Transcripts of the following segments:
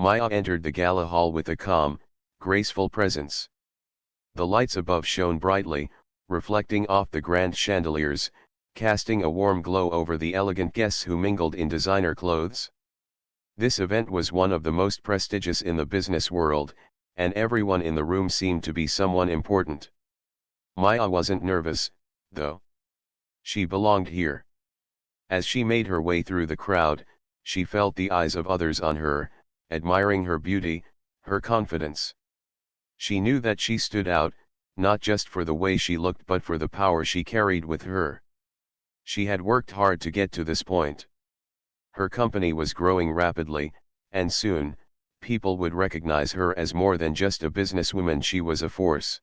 Maya entered the gala hall with a calm, graceful presence. The lights above shone brightly, reflecting off the grand chandeliers, casting a warm glow over the elegant guests who mingled in designer clothes. This event was one of the most prestigious in the business world, and everyone in the room seemed to be someone important. Maya wasn't nervous, though. She belonged here. As she made her way through the crowd, she felt the eyes of others on her, admiring her beauty, her confidence. She knew that she stood out, not just for the way she looked but for the power she carried with her. She had worked hard to get to this point. Her company was growing rapidly, and soon, people would recognize her as more than just a businesswoman. She was a force.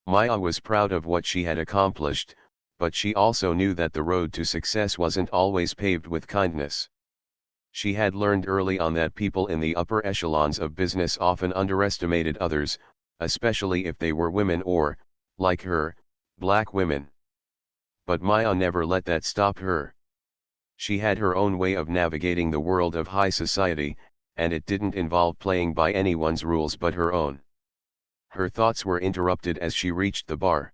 Maya was proud of what she had accomplished, but she also knew that the road to success wasn't always paved with kindness. She had learned early on that people in the upper echelons of business often underestimated others, especially if they were women or, like her, black women. But Maya never let that stop her. She had her own way of navigating the world of high society, and it didn't involve playing by anyone's rules but her own. Her thoughts were interrupted as she reached the bar.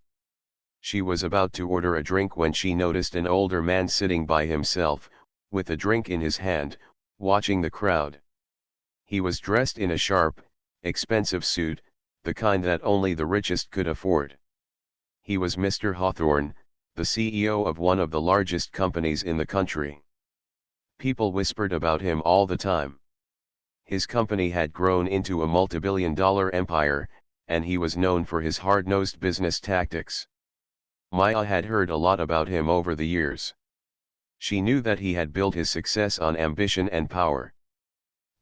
She was about to order a drink when she noticed an older man sitting by himself, with a drink in his hand, watching the crowd. He was dressed in a sharp, expensive suit, the kind that only the richest could afford. He was Mr. Hawthorne, the CEO of one of the largest companies in the country. People whispered about him all the time. His company had grown into a multi-billion-dollar empire, and he was known for his hard-nosed business tactics. Maya had heard a lot about him over the years. She knew that he had built his success on ambition and power.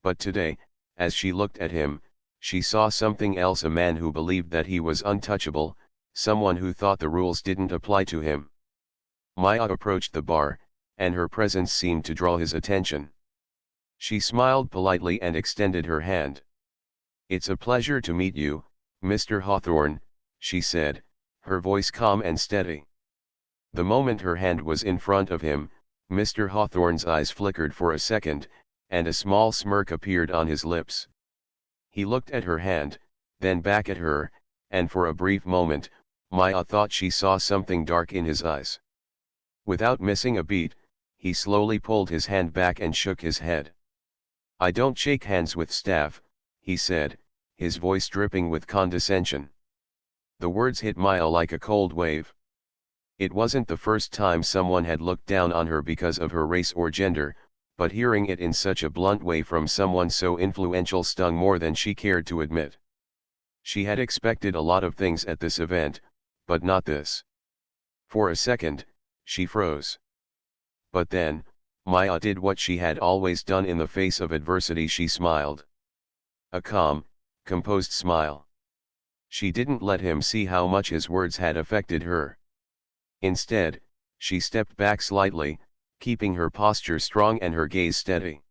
But today, as she looked at him, she saw something else: a man who believed that he was untouchable, someone who thought the rules didn't apply to him. Maya approached the bar, and her presence seemed to draw his attention. She smiled politely and extended her hand. "It's a pleasure to meet you, Mr. Hawthorne," she said, her voice calm and steady. The moment her hand was in front of him, Mr. Hawthorne's eyes flickered for a second, and a small smirk appeared on his lips. He looked at her hand, then back at her, and for a brief moment, Maya thought she saw something dark in his eyes. Without missing a beat, he slowly pulled his hand back and shook his head. "I don't shake hands with staff," he said, his voice dripping with condescension. The words hit Maya like a cold wave. It wasn't the first time someone had looked down on her because of her race or gender, but hearing it in such a blunt way from someone so influential stung more than she cared to admit. She had expected a lot of things at this event, but not this. For a second, she froze. But then, Maya did what she had always done in the face of adversity: she smiled. A calm, composed smile. She didn't let him see how much his words had affected her. Instead, she stepped back slightly, keeping her posture strong and her gaze steady.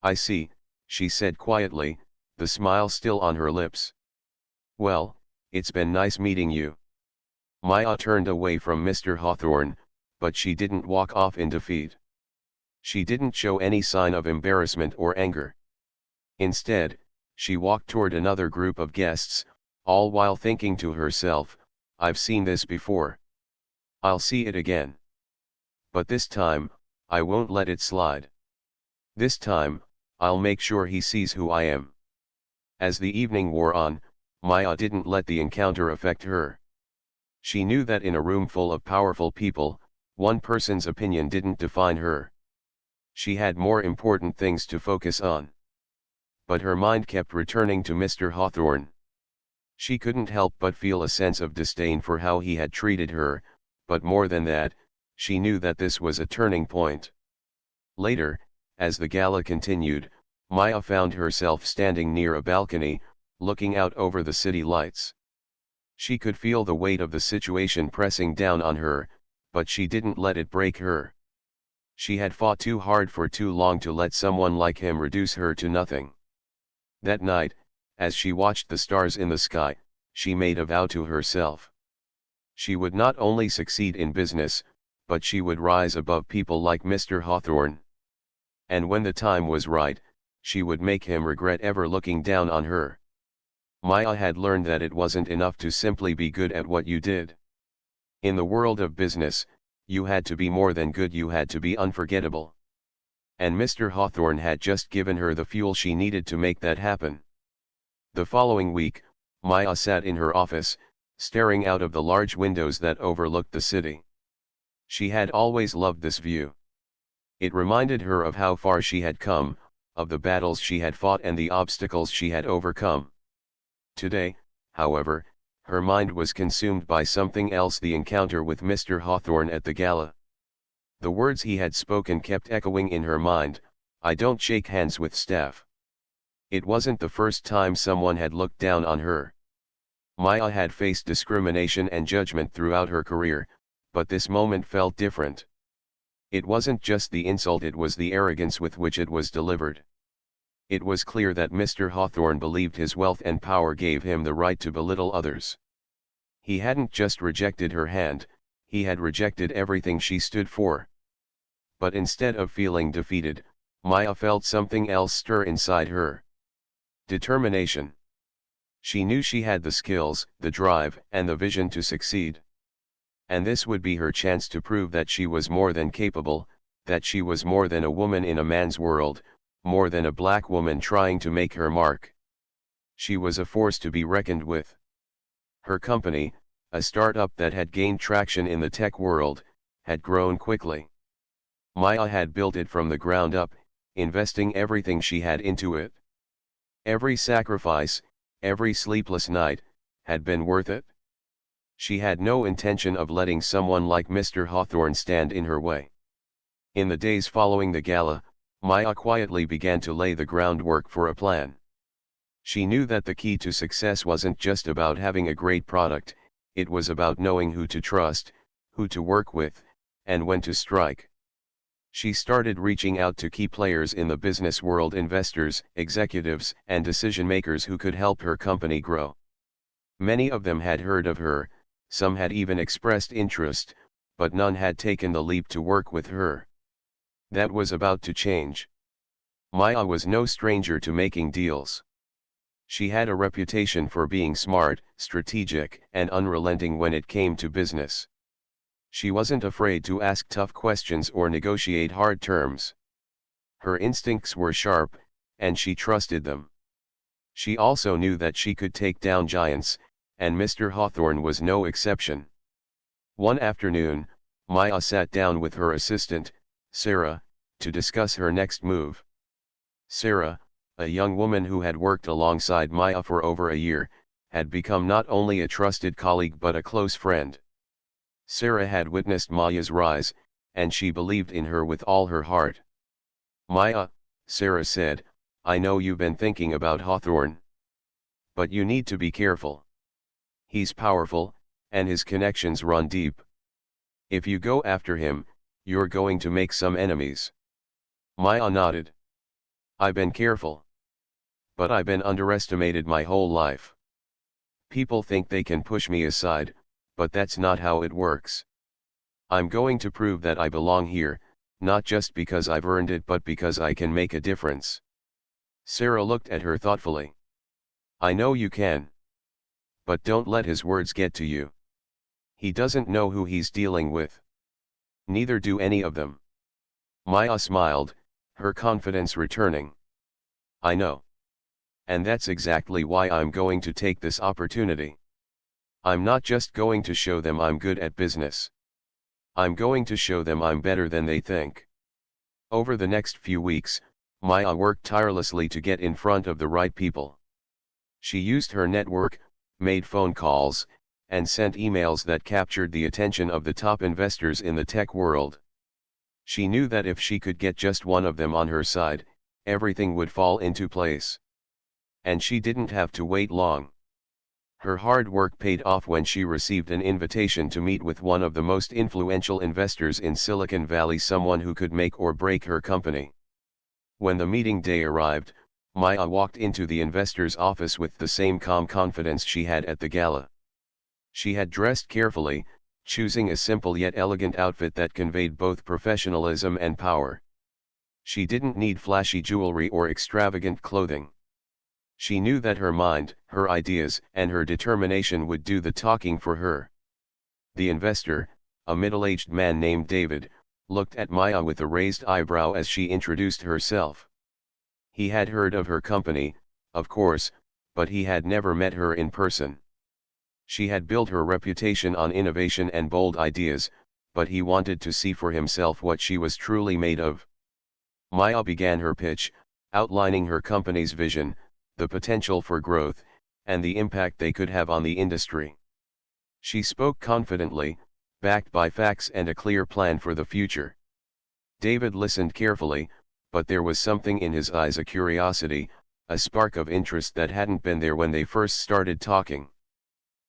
"I see," she said quietly, the smile still on her lips. "Well, it's been nice meeting you." Maya turned away from Mr. Hawthorne, but she didn't walk off in defeat. She didn't show any sign of embarrassment or anger. Instead, she walked toward another group of guests, all while thinking to herself, "I've seen this before. I'll see it again. But this time, I won't let it slide. This time, I'll make sure he sees who I am." As the evening wore on, Maya didn't let the encounter affect her. She knew that in a room full of powerful people, one person's opinion didn't define her. She had more important things to focus on. But her mind kept returning to Mr. Hawthorne. She couldn't help but feel a sense of disdain for how he had treated her, but more than that, she knew that this was a turning point. Later, as the gala continued, Maya found herself standing near a balcony, looking out over the city lights. She could feel the weight of the situation pressing down on her, but she didn't let it break her. She had fought too hard for too long to let someone like him reduce her to nothing. That night, as she watched the stars in the sky, she made a vow to herself. She would not only succeed in business, but she would rise above people like Mr. Hawthorne. And when the time was right, she would make him regret ever looking down on her. Maya had learned that it wasn't enough to simply be good at what you did. In the world of business, you had to be more than good, you had to be unforgettable. And Mr. Hawthorne had just given her the fuel she needed to make that happen. The following week, Maya sat in her office, staring out of the large windows that overlooked the city. She had always loved this view. It reminded her of how far she had come, of the battles she had fought and the obstacles she had overcome. Today, however, her mind was consumed by something else: the encounter with Mr. Hawthorne at the gala. The words he had spoken kept echoing in her mind, "I don't shake hands with staff." It wasn't the first time someone had looked down on her. Maya had faced discrimination and judgment throughout her career, but this moment felt different. It wasn't just the insult, it was the arrogance with which it was delivered. It was clear that Mr. Hawthorne believed his wealth and power gave him the right to belittle others. He hadn't just rejected her hand, he had rejected everything she stood for. But instead of feeling defeated, Maya felt something else stir inside her. Determination. She knew she had the skills, the drive, and the vision to succeed. And this would be her chance to prove that she was more than capable, that she was more than a woman in a man's world, more than a black woman trying to make her mark. She was a force to be reckoned with. Her company, a startup that had gained traction in the tech world, had grown quickly. Maya had built it from the ground up, investing everything she had into it. Every sacrifice, every sleepless night, had been worth it. She had no intention of letting someone like Mr. Hawthorne stand in her way. In the days following the gala, Maya quietly began to lay the groundwork for a plan. She knew that the key to success wasn't just about having a great product, it was about knowing who to trust, who to work with, and when to strike. She started reaching out to key players in the business world: investors, executives, and decision-makers who could help her company grow. Many of them had heard of her, some had even expressed interest, but none had taken the leap to work with her. That was about to change. Maya was no stranger to making deals. She had a reputation for being smart, strategic, and unrelenting when it came to business. She wasn't afraid to ask tough questions or negotiate hard terms. Her instincts were sharp, and she trusted them. She also knew that she could take down giants, and Mr. Hawthorne was no exception. One afternoon, Maya sat down with her assistant, Sarah, to discuss her next move. Sarah, a young woman who had worked alongside Maya for over a year, had become not only a trusted colleague but a close friend. Sarah had witnessed Maya's rise, and she believed in her with all her heart. "Maya," Sarah said, "I know you've been thinking about Hawthorne. But you need to be careful. He's powerful, and his connections run deep. If you go after him, you're going to make some enemies." Maya nodded. "I've been careful. But I've been underestimated my whole life. People think they can push me aside, but that's not how it works. I'm going to prove that I belong here, not just because I've earned it but because I can make a difference." Sarah looked at her thoughtfully. "I know you can. But don't let his words get to you. He doesn't know who he's dealing with. Neither do any of them." Maya smiled, her confidence returning. "I know. And that's exactly why I'm going to take this opportunity. I'm not just going to show them I'm good at business. I'm going to show them I'm better than they think." Over the next few weeks, Maya worked tirelessly to get in front of the right people. She used her network, made phone calls, and sent emails that captured the attention of the top investors in the tech world. She knew that if she could get just one of them on her side, everything would fall into place. And she didn't have to wait long. Her hard work paid off when she received an invitation to meet with one of the most influential investors in Silicon Valley, someone who could make or break her company. When the meeting day arrived, Maya walked into the investor's office with the same calm confidence she had at the gala. She had dressed carefully, choosing a simple yet elegant outfit that conveyed both professionalism and power. She didn't need flashy jewelry or extravagant clothing. She knew that her mind, her ideas, and her determination would do the talking for her. The investor, a middle-aged man named David, looked at Maya with a raised eyebrow as she introduced herself. He had heard of her company, of course, but he had never met her in person. She had built her reputation on innovation and bold ideas, but he wanted to see for himself what she was truly made of. Maya began her pitch, outlining her company's vision, the potential for growth, and the impact they could have on the industry. She spoke confidently, backed by facts and a clear plan for the future. David listened carefully, but there was something in his eyes, a curiosity, a spark of interest that hadn't been there when they first started talking.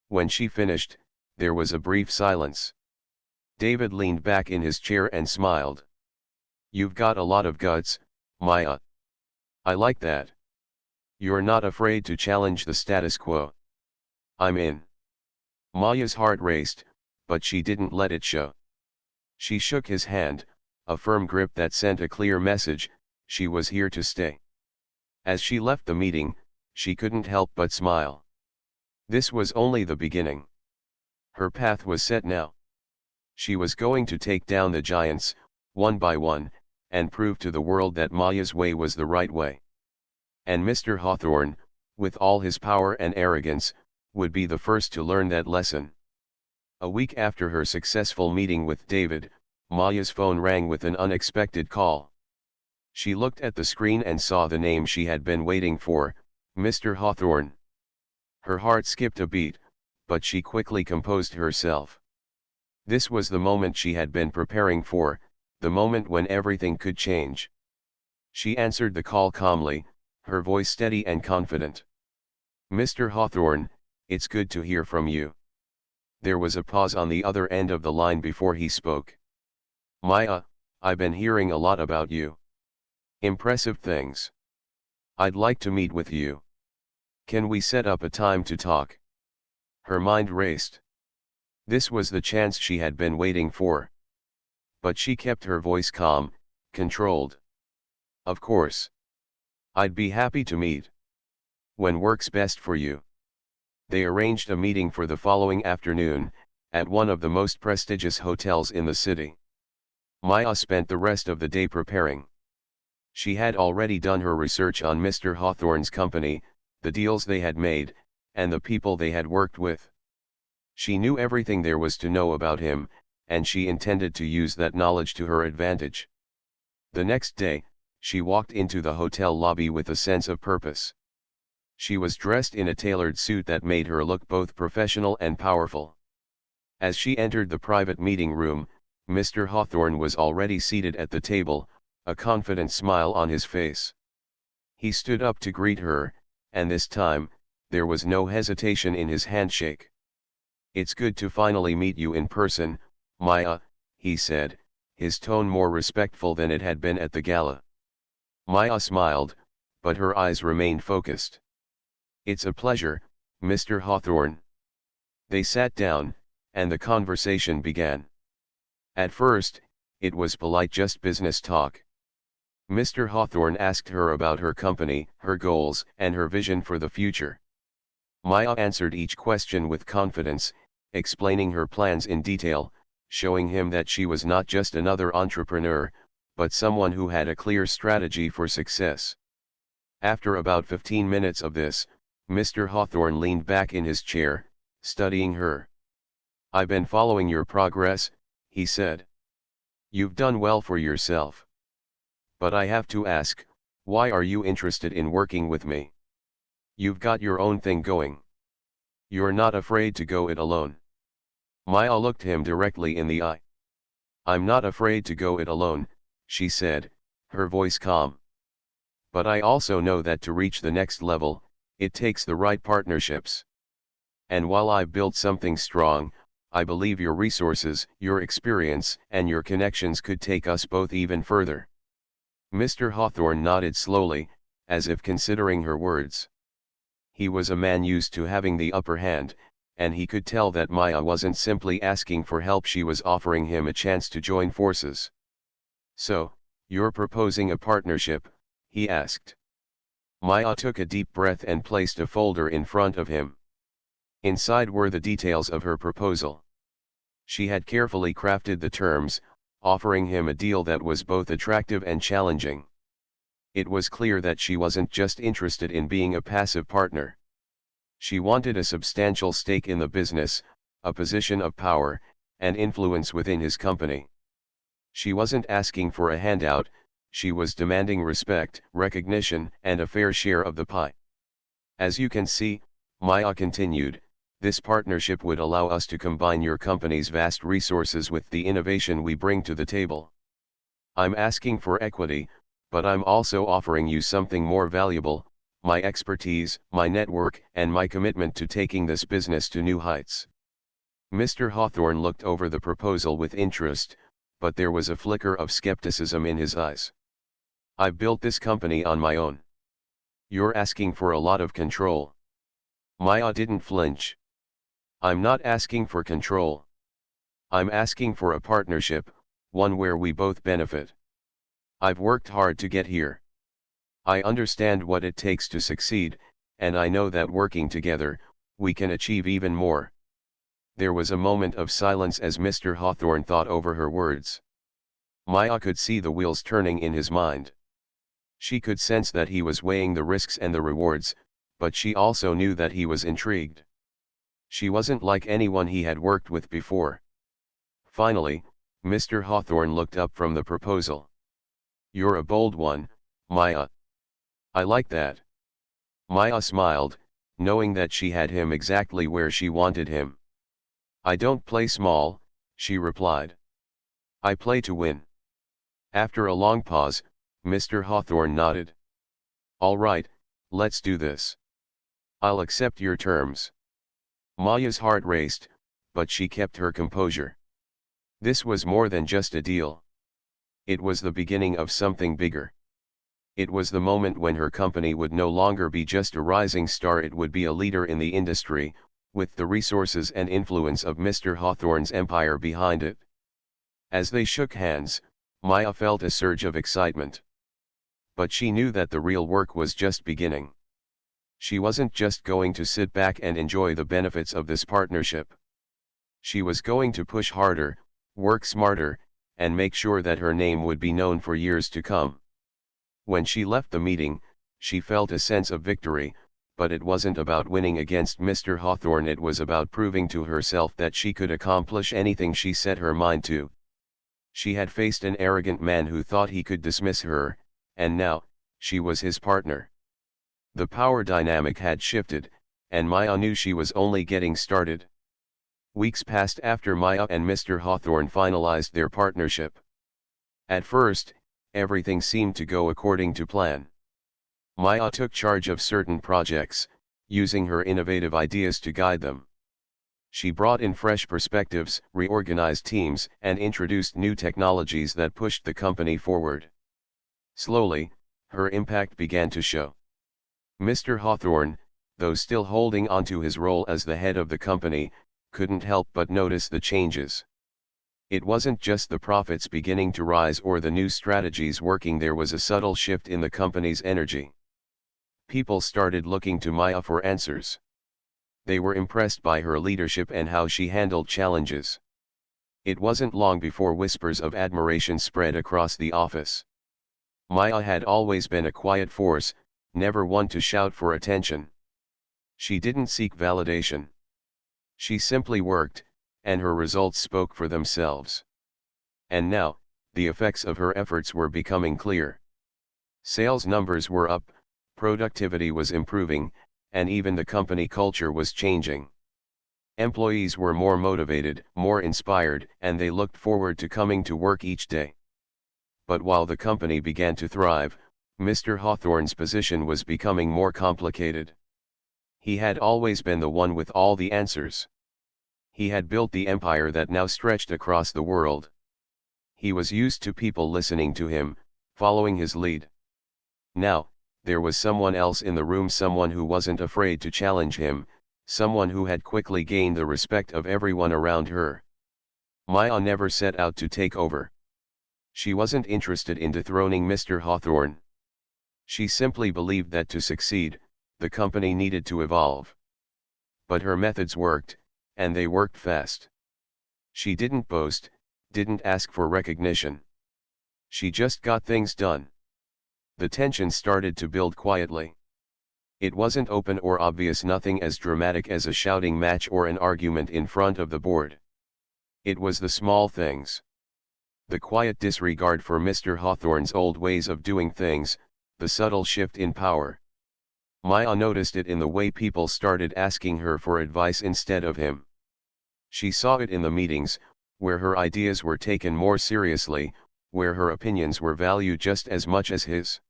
When she finished, there was a brief silence. David leaned back in his chair and smiled. "You've got a lot of guts, Maya. I like that. You're not afraid to challenge the status quo. I'm in." Maya's heart raced, but she didn't let it show. She shook his hand, a firm grip that sent a clear message: she was here to stay. As she left the meeting, she couldn't help but smile. This was only the beginning. Her path was set now. She was going to take down the giants, one by one, and prove to the world that Maya's way was the right way. And Mr. Hawthorne, with all his power and arrogance, would be the first to learn that lesson. A week after her successful meeting with David, Maya's phone rang with an unexpected call. She looked at the screen and saw the name she had been waiting for, Mr. Hawthorne. Her heart skipped a beat, but she quickly composed herself. This was the moment she had been preparing for, the moment when everything could change. She answered the call calmly, her voice steady and confident. "Mr. Hawthorne, it's good to hear from you." There was a pause on the other end of the line before he spoke. "Maya, I've been hearing a lot about you. Impressive things. I'd like to meet with you. Can we set up a time to talk?" Her mind raced. This was the chance she had been waiting for. But she kept her voice calm, controlled. "Of course. I'd be happy to meet. When works best for you?" They arranged a meeting for the following afternoon, at one of the most prestigious hotels in the city. Maya spent the rest of the day preparing. She had already done her research on Mr. Hawthorne's company, the deals they had made, and the people they had worked with. She knew everything there was to know about him, and she intended to use that knowledge to her advantage. The next day, she walked into the hotel lobby with a sense of purpose. She was dressed in a tailored suit that made her look both professional and powerful. As she entered the private meeting room, Mr. Hawthorne was already seated at the table, a confident smile on his face. He stood up to greet her, and this time, there was no hesitation in his handshake. "It's good to finally meet you in person, Maya," he said, his tone more respectful than it had been at the gala. Maya smiled, but her eyes remained focused. "It's a pleasure, Mr. Hawthorne." They sat down, and the conversation began. At first, it was polite, just business talk. Mr. Hawthorne asked her about her company, her goals, and her vision for the future. Maya answered each question with confidence, explaining her plans in detail, showing him that she was not just another entrepreneur, but someone who had a clear strategy for success. After about 15 minutes of this, Mr. Hawthorne leaned back in his chair, studying her. "I've been following your progress," he said. "You've done well for yourself. But I have to ask, why are you interested in working with me? You've got your own thing going. You're not afraid to go it alone." Maya looked him directly in the eye. "I'm not afraid to go it alone," she said, her voice calm. "But I also know that to reach the next level, it takes the right partnerships. And while I've built something strong, I believe your resources, your experience, and your connections could take us both even further." Mr. Hawthorne nodded slowly, as if considering her words. He was a man used to having the upper hand, and he could tell that Maya wasn't simply asking for help, she was offering him a chance to join forces. "So, "You're proposing a partnership?" he asked. Maya took a deep breath and placed a folder in front of him. Inside were the details of her proposal. She had carefully crafted the terms, offering him a deal that was both attractive and challenging. It was clear that she wasn't just interested in being a passive partner. She wanted a substantial stake in the business, a position of power and influence within his company. She wasn't asking for a handout, she was demanding respect, recognition, and a fair share of the pie. "As you can see," Maya continued, "this partnership would allow us to combine your company's vast resources with the innovation we bring to the table. I'm asking for equity, but I'm also offering you something more valuable: my expertise, my network, and my commitment to taking this business to new heights." Mr. Hawthorne looked over the proposal with interest, but there was a flicker of skepticism in his eyes. "I built this company on my own. You're asking for a lot of control." Maya didn't flinch. "I'm not asking for control. I'm asking for a partnership, one where we both benefit. I've worked hard to get here. I understand what it takes to succeed, and I know that working together, we can achieve even more." There was a moment of silence as Mr. Hawthorne thought over her words. Maya could see the wheels turning in his mind. She could sense that he was weighing the risks and the rewards, but she also knew that he was intrigued. She wasn't like anyone he had worked with before. Finally, Mr. Hawthorne looked up from the proposal. "You're a bold one, Maya. I like that." Maya smiled, knowing that she had him exactly where she wanted him. "I don't play small," she replied. "I play to win." After a long pause, Mr. Hawthorne nodded. "All right, let's do this. I'll accept your terms." Maya's heart raced, but she kept her composure. This was more than just a deal. It was the beginning of something bigger. It was the moment when her company would no longer be just a rising star, it would be a leader in the industry, with the resources and influence of Mr. Hawthorne's empire behind it. As they shook hands, Maya felt a surge of excitement. But she knew that the real work was just beginning. She wasn't just going to sit back and enjoy the benefits of this partnership. She was going to push harder, work smarter, and make sure that her name would be known for years to come. When she left the meeting, she felt a sense of victory, but it wasn't about winning against Mr. Hawthorne, it was about proving to herself that she could accomplish anything she set her mind to. She had faced an arrogant man who thought he could dismiss her, and now, she was his partner. The power dynamic had shifted, and Maya knew she was only getting started. Weeks passed after Maya and Mr. Hawthorne finalized their partnership. At first, everything seemed to go according to plan. Maya took charge of certain projects, using her innovative ideas to guide them. She brought in fresh perspectives, reorganized teams, and introduced new technologies that pushed the company forward. Slowly, her impact began to show. Mr. Hawthorne, though still holding onto his role as the head of the company, couldn't help but notice the changes. It wasn't just the profits beginning to rise or the new strategies working, there was a subtle shift in the company's energy. People started looking to Maya for answers. They were impressed by her leadership and how she handled challenges. It wasn't long before whispers of admiration spread across the office. Maya had always been a quiet force, never one to shout for attention. She didn't seek validation. She simply worked, and her results spoke for themselves. And now, the effects of her efforts were becoming clear. Sales numbers were up, productivity was improving, and even the company culture was changing. Employees were more motivated, more inspired, and they looked forward to coming to work each day. But while the company began to thrive, Mr. Hawthorne's position was becoming more complicated. He had always been the one with all the answers. He had built the empire that now stretched across the world. He was used to people listening to him, following his lead. Now, there was someone else in the room, someone who wasn't afraid to challenge him, someone who had quickly gained the respect of everyone around her. Maya never set out to take over. She wasn't interested in dethroning Mr. Hawthorne. She simply believed that to succeed, the company needed to evolve. But her methods worked, and they worked fast. She didn't boast, didn't ask for recognition. She just got things done. The tension started to build quietly. It wasn't open or obvious, nothing as dramatic as a shouting match or an argument in front of the board. It was the small things. The quiet disregard for Mr. Hawthorne's old ways of doing things, the subtle shift in power. Maya noticed it in the way people started asking her for advice instead of him. She saw it in the meetings, where her ideas were taken more seriously, where her opinions were valued just as much as his.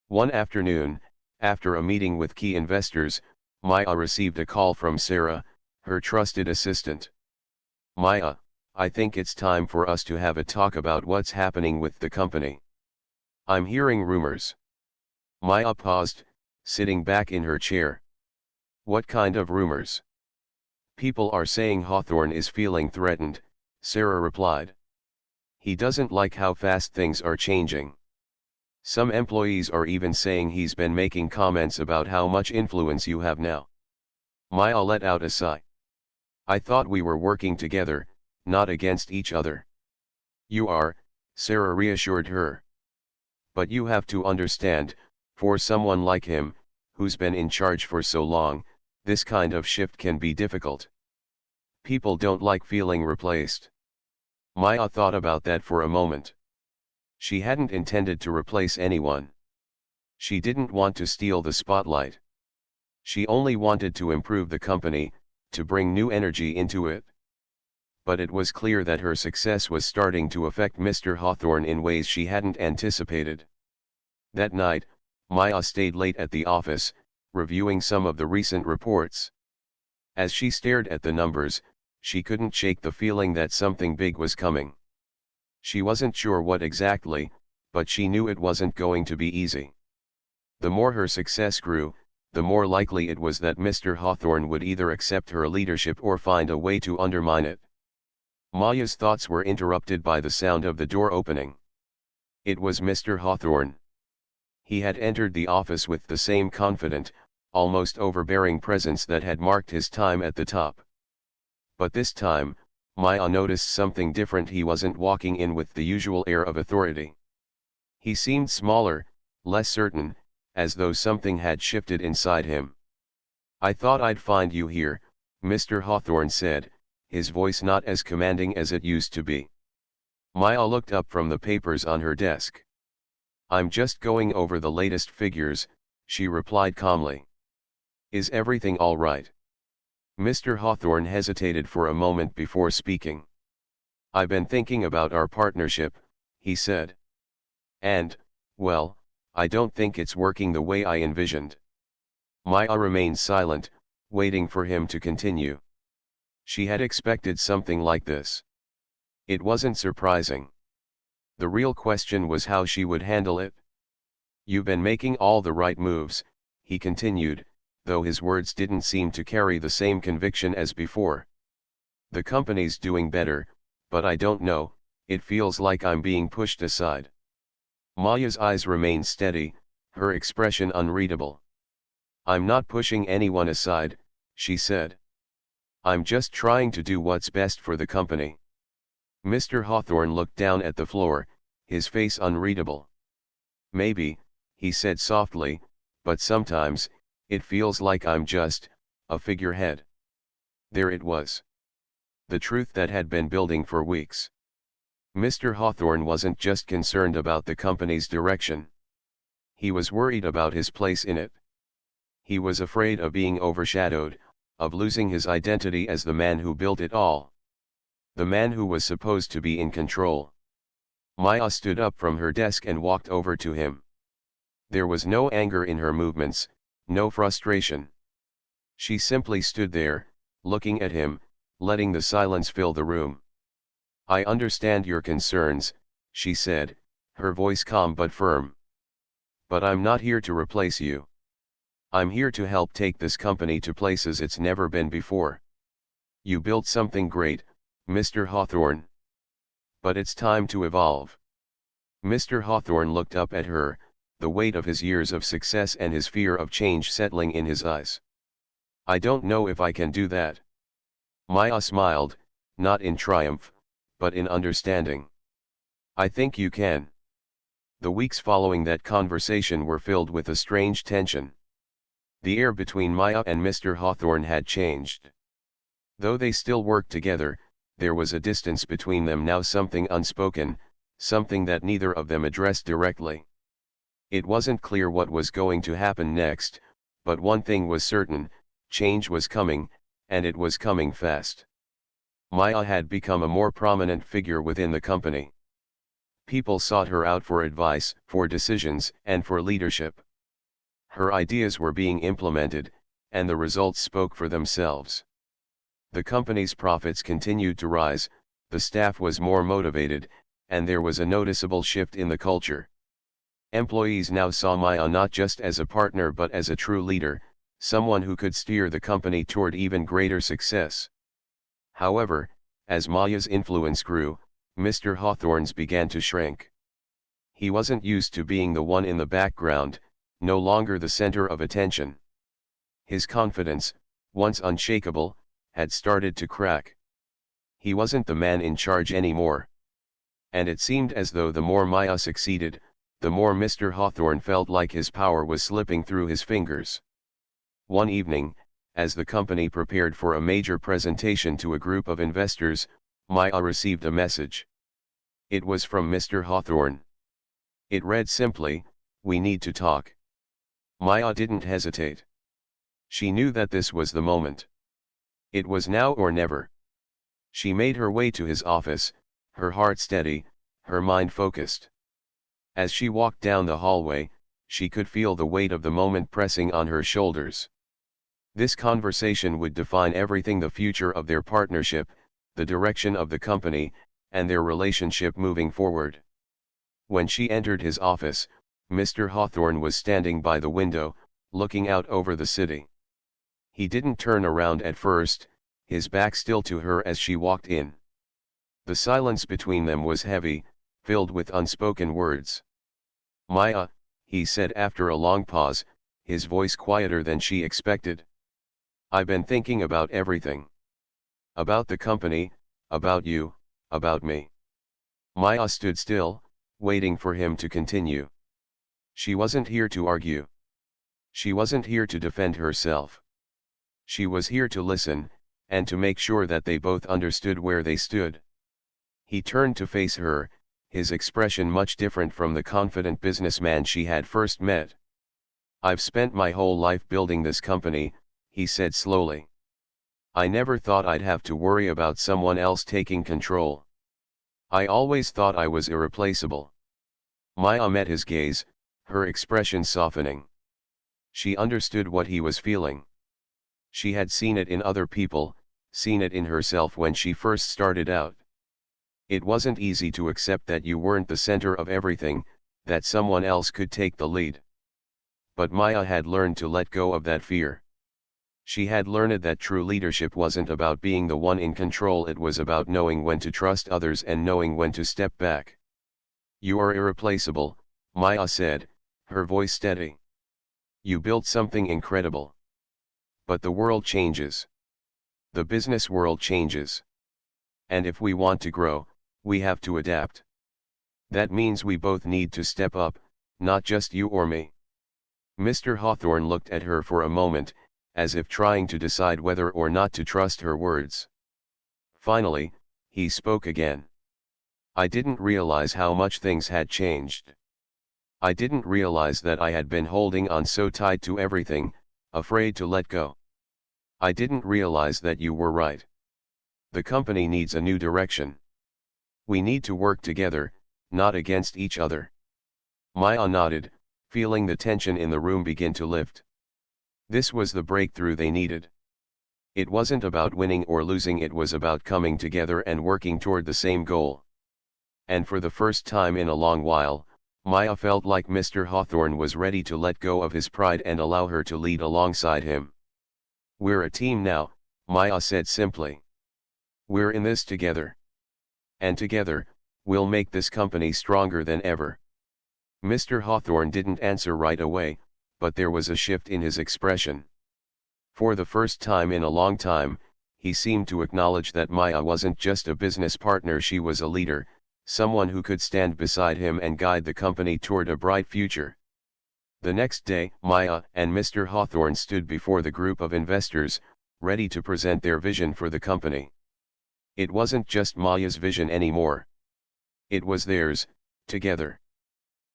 One afternoon, after a meeting with key investors, Maya received a call from Sarah, her trusted assistant. "Maya, I think it's time for us to have a talk about what's happening with the company. I'm hearing rumors." Maya paused, sitting back in her chair. "What kind of rumors?" "People are saying Hawthorne is feeling threatened," Sarah replied. "He doesn't like how fast things are changing. Some employees are even saying he's been making comments about how much influence you have now." Maya let out a sigh. "I thought we were working together, not against each other." "You are," Sarah reassured her. "But you have to understand, for someone like him, who's been in charge for so long, this kind of shift can be difficult. People don't like feeling replaced." Maya thought about that for a moment. She hadn't intended to replace anyone. She didn't want to steal the spotlight. She only wanted to improve the company, to bring new energy into it. But it was clear that her success was starting to affect Mr. Hawthorne in ways she hadn't anticipated. That night, Maya stayed late at the office, reviewing some of the recent reports. As she stared at the numbers, she couldn't shake the feeling that something big was coming. She wasn't sure what exactly, but she knew it wasn't going to be easy. The more her success grew, the more likely it was that Mr. Hawthorne would either accept her leadership or find a way to undermine it. Maya's thoughts were interrupted by the sound of the door opening. It was Mr. Hawthorne. He had entered the office with the same confident, almost overbearing presence that had marked his time at the top. But this time, Maya noticed something different. He wasn't walking in with the usual air of authority. He seemed smaller, less certain, as though something had shifted inside him. "I thought I'd find you here," Mr. Hawthorne said, his voice not as commanding as it used to be. Maya looked up from the papers on her desk. "I'm just going over the latest figures," she replied calmly. "Is everything all right?" Mr. Hawthorne hesitated for a moment before speaking. "I've been thinking about our partnership," he said. "And, well, I don't think it's working the way I envisioned." Maya remained silent, waiting for him to continue. She had expected something like this. It wasn't surprising. The real question was how she would handle it. "You've been making all the right moves," he continued, though his words didn't seem to carry the same conviction as before. "The company's doing better, but I don't know, it feels like I'm being pushed aside." Maya's eyes remained steady, her expression unreadable. "I'm not pushing anyone aside," she said. "I'm just trying to do what's best for the company." Mr. Hawthorne looked down at the floor, his face unreadable. "Maybe," he said softly, "but sometimes, it feels like I'm just a figurehead." There it was. The truth that had been building for weeks. Mr. Hawthorne wasn't just concerned about the company's direction. He was worried about his place in it. He was afraid of being overshadowed, of losing his identity as the man who built it all. The man who was supposed to be in control. Maya stood up from her desk and walked over to him. There was no anger in her movements, no frustration. She simply stood there, looking at him, letting the silence fill the room. "I understand your concerns," she said, her voice calm but firm. "But I'm not here to replace you. I'm here to help take this company to places it's never been before. You built something great, Mr. Hawthorne. But it's time to evolve. Mr. Hawthorne looked up at her, the weight of his years of success and his fear of change settling in his eyes. "I don't know if I can do that." Maya smiled, not in triumph, but in understanding. "I think you can." The weeks following that conversation were filled with a strange tension. The air between Maya and Mr. Hawthorne had changed. Though they still worked together, there was a distance between them now, something unspoken, something that neither of them addressed directly. It wasn't clear what was going to happen next, but one thing was certain: change was coming, and it was coming fast. Maya had become a more prominent figure within the company. People sought her out for advice, for decisions, and for leadership. Her ideas were being implemented, and the results spoke for themselves. The company's profits continued to rise, the staff was more motivated, and there was a noticeable shift in the culture. Employees now saw Maya not just as a partner but as a true leader, someone who could steer the company toward even greater success. However, as Maya's influence grew, Mr. Hawthorne's began to shrink. He wasn't used to being the one in the background, no longer the center of attention. His confidence, once unshakable, had started to crack. He wasn't the man in charge anymore. And it seemed as though the more Maya succeeded, the more Mr. Hawthorne felt like his power was slipping through his fingers. One evening, as the company prepared for a major presentation to a group of investors, Maya received a message. It was from Mr. Hawthorne. It read simply, "We need to talk." Maya didn't hesitate. She knew that this was the moment. It was now or never. She made her way to his office, her heart steady, her mind focused. As she walked down the hallway, she could feel the weight of the moment pressing on her shoulders. This conversation would define everything: the future of their partnership, the direction of the company, and their relationship moving forward. When she entered his office, Mr. Hawthorne was standing by the window, looking out over the city. He didn't turn around at first, his back still to her as she walked in. The silence between them was heavy, filled with unspoken words. "Maya," he said after a long pause, his voice quieter than she expected. "I've been thinking about everything. About the company, about you, about me." Maya stood still, waiting for him to continue. She wasn't here to argue. She wasn't here to defend herself. She was here to listen, and to make sure that they both understood where they stood. He turned to face her, his expression much different from the confident businessman she had first met. "I've spent my whole life building this company," he said slowly. "I never thought I'd have to worry about someone else taking control. I always thought I was irreplaceable." Maya met his gaze, her expression softening. She understood what he was feeling. She had seen it in other people, seen it in herself when she first started out. It wasn't easy to accept that you weren't the center of everything, that someone else could take the lead. But Maya had learned to let go of that fear. She had learned that true leadership wasn't about being the one in control, it was about knowing when to trust others and knowing when to step back. "You are irreplaceable," Maya said, her voice steady. "You built something incredible. But the world changes. The business world changes. And if we want to grow, we have to adapt. That means we both need to step up, not just you or me." Mr. Hawthorne looked at her for a moment, as if trying to decide whether or not to trust her words. Finally, he spoke again. "I didn't realize how much things had changed. I didn't realize that I had been holding on so tight to everything, afraid to let go. I didn't realize that you were right. The company needs a new direction. We need to work together, not against each other." Maya nodded, feeling the tension in the room begin to lift. This was the breakthrough they needed. It wasn't about winning or losing, it was about coming together and working toward the same goal. And for the first time in a long while, Maya felt like Mr. Hawthorne was ready to let go of his pride and allow her to lead alongside him. "We're a team now," Maya said simply. "We're in this together. And together, We'll make this company stronger than ever. Mr. Hawthorne didn't answer right away, but there was a shift in his expression. For the first time in a long time, he seemed to acknowledge that Maya wasn't just a business partner, she was a leader, someone who could stand beside him and guide the company toward a bright future. The next day, Maya and Mr. Hawthorne stood before the group of investors, ready to present their vision for the company. It wasn't just Maya's vision anymore. It was theirs, together.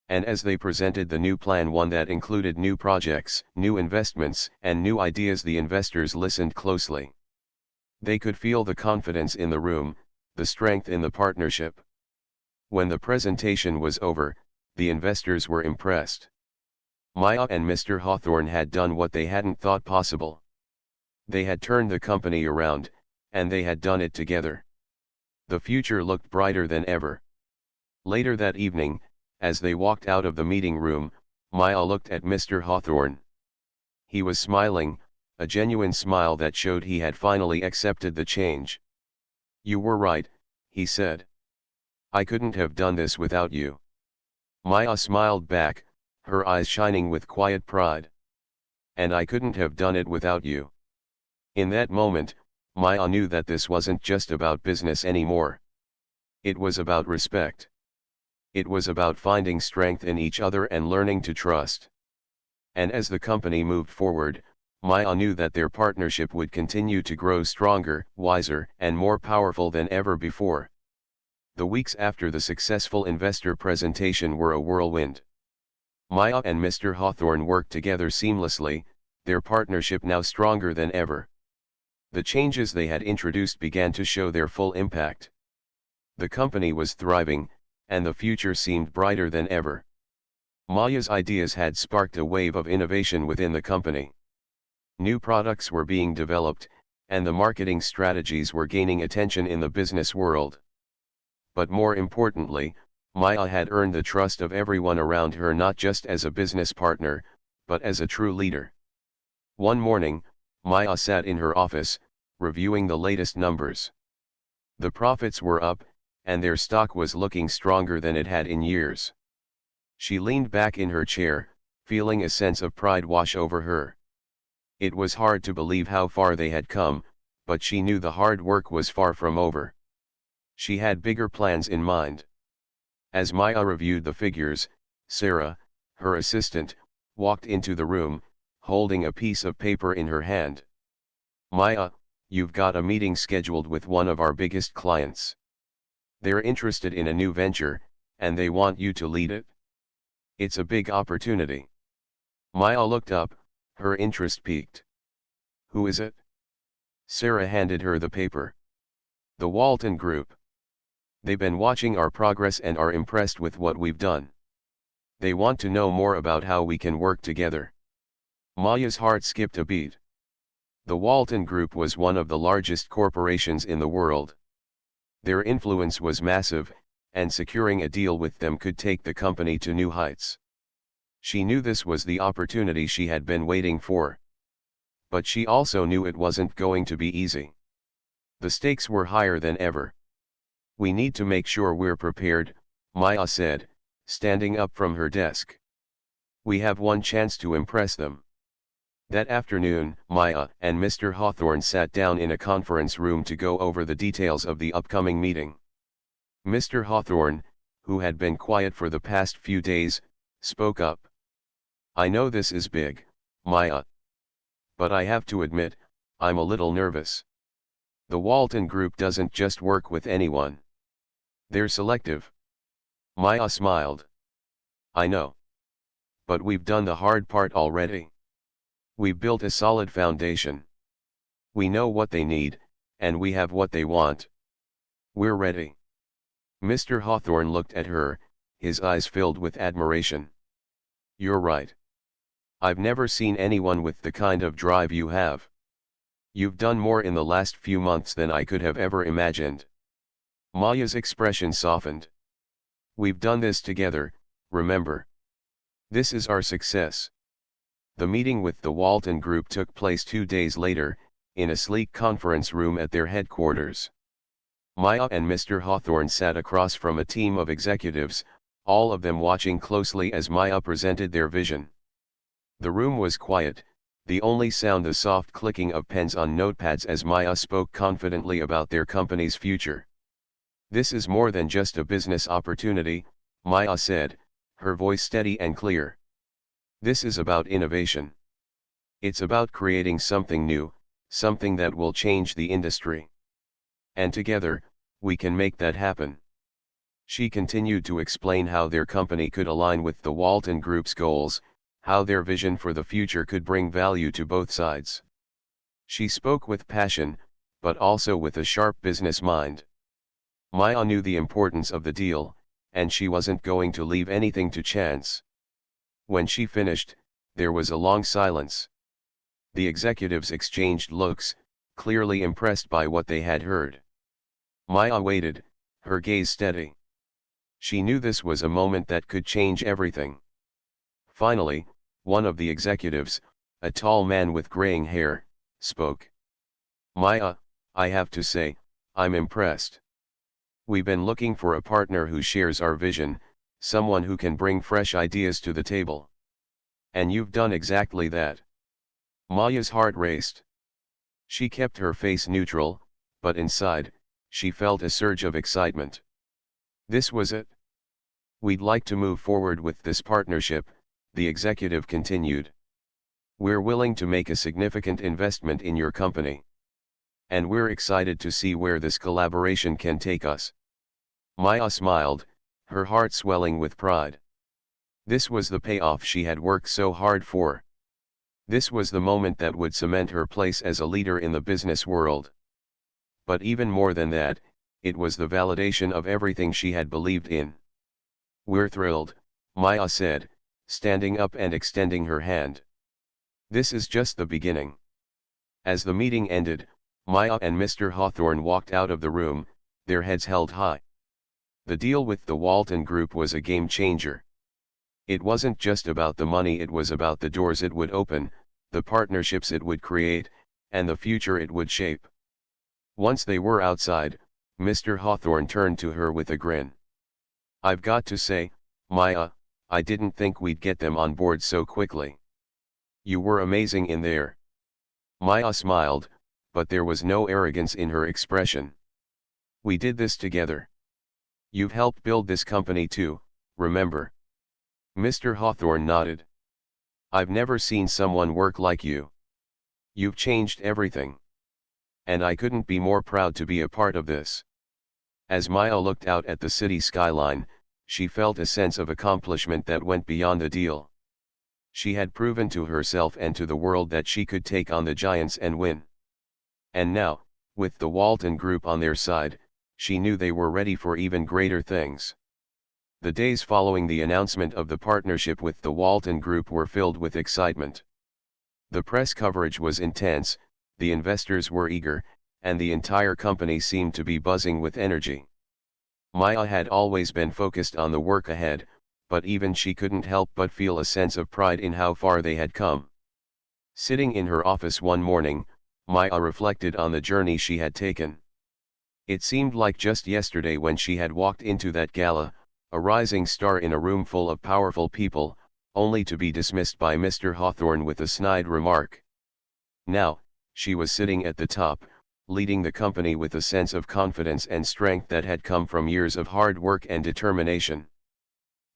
And as they presented the new plan, one that included new projects, new investments, and new ideas, the investors listened closely. They could feel the confidence in the room, the strength in the partnership. When the presentation was over, the investors were impressed. Maya and Mr. Hawthorne had done what they hadn't thought possible. They had turned the company around, and they had done it together. The future looked brighter than ever. Later that evening, as they walked out of the meeting room, Maya looked at Mr. Hawthorne. He was smiling, a genuine smile that showed he had finally accepted the change. "You were right," he said. "I couldn't have done this without you." Maya smiled back, her eyes shining with quiet pride. "And I couldn't have done it without you." In that moment, Maya knew that this wasn't just about business anymore. It was about respect. It was about finding strength in each other and learning to trust. And as the company moved forward, Maya knew that their partnership would continue to grow stronger, wiser, and more powerful than ever before. The weeks after the successful investor presentation were a whirlwind. Maya and Mr. Hawthorne worked together seamlessly, their partnership now stronger than ever. The changes they had introduced began to show their full impact. The company was thriving, and the future seemed brighter than ever. Maya's ideas had sparked a wave of innovation within the company. New products were being developed, and the marketing strategies were gaining attention in the business world. But more importantly, Maya had earned the trust of everyone around her, not just as a business partner, but as a true leader. One morning, Maya sat in her office, reviewing the latest numbers. The profits were up, and their stock was looking stronger than it had in years. She leaned back in her chair, feeling a sense of pride wash over her. It was hard to believe how far they had come, but she knew the hard work was far from over. She had bigger plans in mind. As Maya reviewed the figures, Sarah, her assistant, walked into the room, holding a piece of paper in her hand. "Maya, you've got a meeting scheduled with one of our biggest clients. They're interested in a new venture, and they want you to lead it. It's a big opportunity." Maya looked up, her interest piqued. "Who is it?" Sarah handed her the paper. "The Walton Group. They've been watching our progress and are impressed with what we've done. They want to know more about how we can work together." Maya's heart skipped a beat. The Walton Group was one of the largest corporations in the world. Their influence was massive, and securing a deal with them could take the company to new heights. She knew this was the opportunity she had been waiting for. But she also knew it wasn't going to be easy. The stakes were higher than ever. "We need to make sure we're prepared," Maya said, standing up from her desk. "We have one chance to impress them." That afternoon, Maya and Mr. Hawthorne sat down in a conference room to go over the details of the upcoming meeting. Mr. Hawthorne, who had been quiet for the past few days, spoke up. "I know this is big, Maya. But I have to admit, I'm a little nervous. The Walton Group doesn't just work with anyone. They're selective." Maya smiled. "I know. But we've done the hard part already. We've built a solid foundation. We know what they need, and we have what they want. We're ready." Mr. Hawthorne looked at her, his eyes filled with admiration. "You're right. I've never seen anyone with the kind of drive you have. You've done more in the last few months than I could have ever imagined." Maya's expression softened. "We've done this together, remember. This is our success." The meeting with the Walton Group took place 2 days later, in a sleek conference room at their headquarters. Maya and Mr. Hawthorne sat across from a team of executives, all of them watching closely as Maya presented their vision. The room was quiet, the only sound the soft clicking of pens on notepads as Maya spoke confidently about their company's future. "This is more than just a business opportunity," Maya said, her voice steady and clear. "This is about innovation. It's about creating something new, something that will change the industry. And together, we can make that happen." She continued to explain how their company could align with the Walton Group's goals, how their vision for the future could bring value to both sides. She spoke with passion, but also with a sharp business mind. Maya knew the importance of the deal, and she wasn't going to leave anything to chance. When she finished, there was a long silence. The executives exchanged looks, clearly impressed by what they had heard. Maya waited, her gaze steady. She knew this was a moment that could change everything. Finally, one of the executives, a tall man with graying hair, spoke. "Maya, I have to say, I'm impressed. We've been looking for a partner who shares our vision, someone who can bring fresh ideas to the table. And you've done exactly that." Maya's heart raced. She kept her face neutral, but inside, she felt a surge of excitement. This was it. "We'd like to move forward with this partnership," the executive continued. "We're willing to make a significant investment in your company. And we're excited to see where this collaboration can take us." Maya smiled, her heart swelling with pride. This was the payoff she had worked so hard for. This was the moment that would cement her place as a leader in the business world. But even more than that, it was the validation of everything she had believed in. "We're thrilled," Maya said, standing up and extending her hand. "This is just the beginning." As the meeting ended, Maya and Mr. Hawthorne walked out of the room, their heads held high. The deal with the Walton Group was a game changer. It wasn't just about the money, it was about the doors it would open, the partnerships it would create, and the future it would shape. Once they were outside, Mr. Hawthorne turned to her with a grin. "I've got to say, Maya, I didn't think we'd get them on board so quickly. You were amazing in there." Maya smiled, but there was no arrogance in her expression. "We did this together. You've helped build this company too, remember?" Mr. Hawthorne nodded. "I've never seen someone work like you. You've changed everything. And I couldn't be more proud to be a part of this." As Maya looked out at the city skyline, she felt a sense of accomplishment that went beyond the deal. She had proven to herself and to the world that she could take on the giants and win. And now, with the Walton Group on their side, she knew they were ready for even greater things. The days following the announcement of the partnership with the Walton Group were filled with excitement. The press coverage was intense, the investors were eager, and the entire company seemed to be buzzing with energy. Maya had always been focused on the work ahead, but even she couldn't help but feel a sense of pride in how far they had come. Sitting in her office one morning, Maya reflected on the journey she had taken. It seemed like just yesterday when she had walked into that gala, a rising star in a room full of powerful people, only to be dismissed by Mr. Hawthorne with a snide remark. Now, she was sitting at the top, leading the company with a sense of confidence and strength that had come from years of hard work and determination.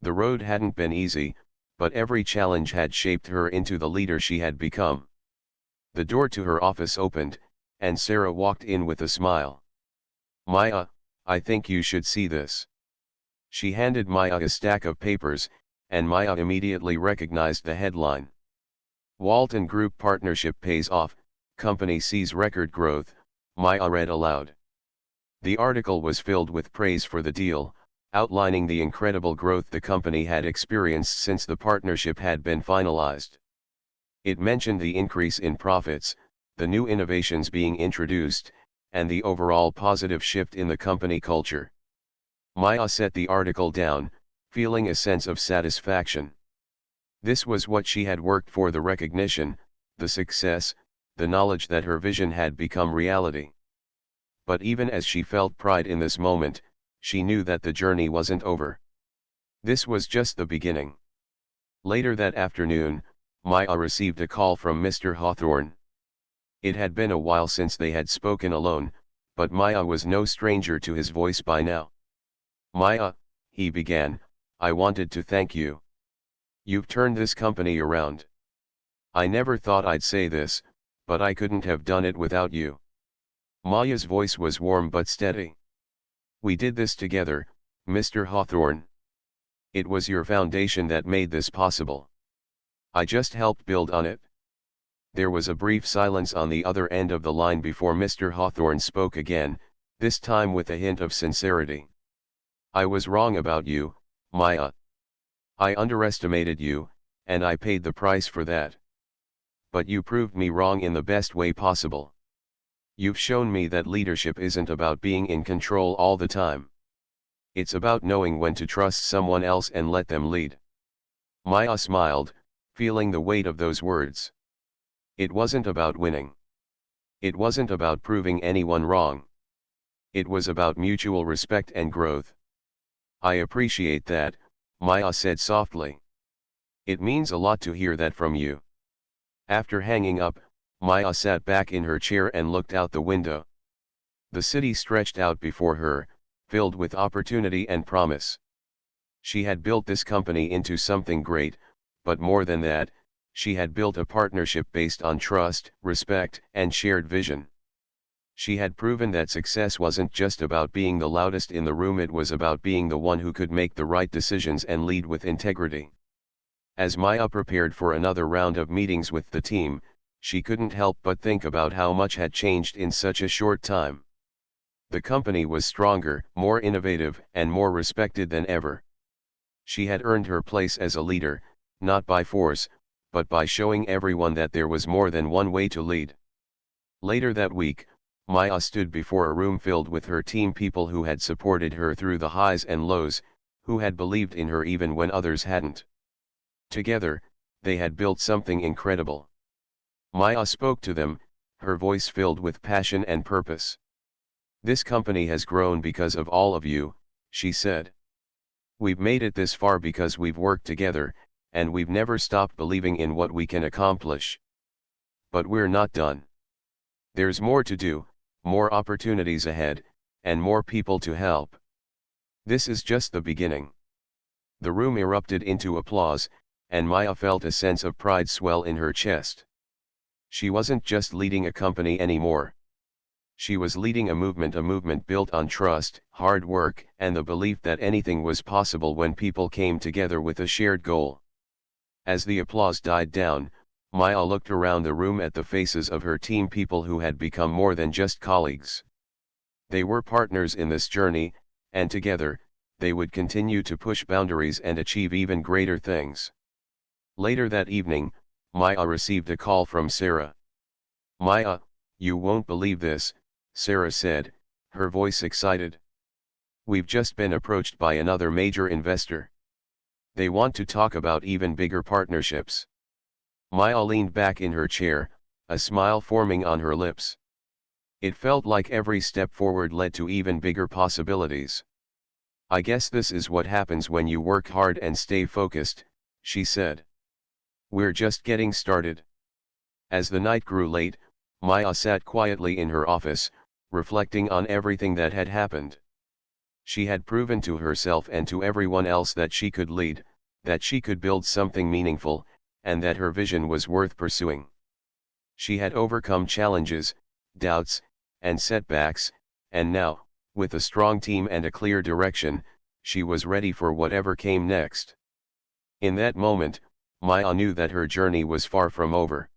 The road hadn't been easy, but every challenge had shaped her into the leader she had become. The door to her office opened, and Sarah walked in with a smile. "Maya, I think you should see this." She handed Maya a stack of papers, and Maya immediately recognized the headline. "Walton Group Partnership Pays Off, Company Sees Record Growth," Maya read aloud. The article was filled with praise for the deal, outlining the incredible growth the company had experienced since the partnership had been finalized. It mentioned the increase in profits, the new innovations being introduced, and the overall positive shift in the company culture. Maya set the article down, feeling a sense of satisfaction. This was what she had worked for: the recognition, the success, the knowledge that her vision had become reality. But even as she felt pride in this moment, she knew that the journey wasn't over. This was just the beginning. Later that afternoon, Maya received a call from Mr. Hawthorne. It had been a while since they had spoken alone, but Maya was no stranger to his voice by now. "Maya," he began, "I wanted to thank you. You've turned this company around. I never thought I'd say this, but I couldn't have done it without you." Maya's voice was warm but steady. "We did this together, Mr. Hawthorne. It was your foundation that made this possible. I just helped build on it." There was a brief silence on the other end of the line before Mr. Hawthorne spoke again, this time with a hint of sincerity. "I was wrong about you, Maya. I underestimated you, and I paid the price for that. But you proved me wrong in the best way possible. You've shown me that leadership isn't about being in control all the time. It's about knowing when to trust someone else and let them lead." Maya smiled, feeling the weight of those words. It wasn't about winning. It wasn't about proving anyone wrong. It was about mutual respect and growth. "I appreciate that," Maya said softly. "It means a lot to hear that from you." After hanging up, Maya sat back in her chair and looked out the window. The city stretched out before her, filled with opportunity and promise. She had built this company into something great, but more than that, she had built a partnership based on trust, respect, and shared vision. She had proven that success wasn't just about being the loudest in the room, it was about being the one who could make the right decisions and lead with integrity. As Maya prepared for another round of meetings with the team, she couldn't help but think about how much had changed in such a short time. The company was stronger, more innovative, and more respected than ever. She had earned her place as a leader, not by force, but by showing everyone that there was more than one way to lead. Later that week, Maya stood before a room filled with her team, people who had supported her through the highs and lows, who had believed in her even when others hadn't. Together, they had built something incredible. Maya spoke to them, her voice filled with passion and purpose. "This company has grown because of all of you," she said. "We've made it this far because we've worked together, and we've never stopped believing in what we can accomplish. But we're not done. There's more to do, more opportunities ahead, and more people to help. This is just the beginning." The room erupted into applause, and Maya felt a sense of pride swell in her chest. She wasn't just leading a company anymore. She was leading a movement built on trust, hard work, and the belief that anything was possible when people came together with a shared goal. As the applause died down, Maya looked around the room at the faces of her team, people who had become more than just colleagues. They were partners in this journey, and together, they would continue to push boundaries and achieve even greater things. Later that evening, Maya received a call from Sarah. "Maya, you won't believe this," Sarah said, her voice excited. "We've just been approached by another major investor. They want to talk about even bigger partnerships." Maya leaned back in her chair, a smile forming on her lips. It felt like every step forward led to even bigger possibilities. "I guess this is what happens when you work hard and stay focused," she said. "We're just getting started." As the night grew late, Maya sat quietly in her office, reflecting on everything that had happened. She had proven to herself and to everyone else that she could lead, that she could build something meaningful, and that her vision was worth pursuing. She had overcome challenges, doubts, and setbacks, and now, with a strong team and a clear direction, she was ready for whatever came next. In that moment, Maya knew that her journey was far from over.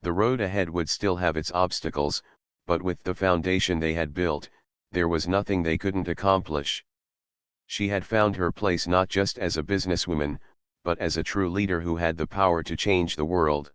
The road ahead would still have its obstacles, but with the foundation they had built, there was nothing they couldn't accomplish. She had found her place not just as a businesswoman, but as a true leader who had the power to change the world.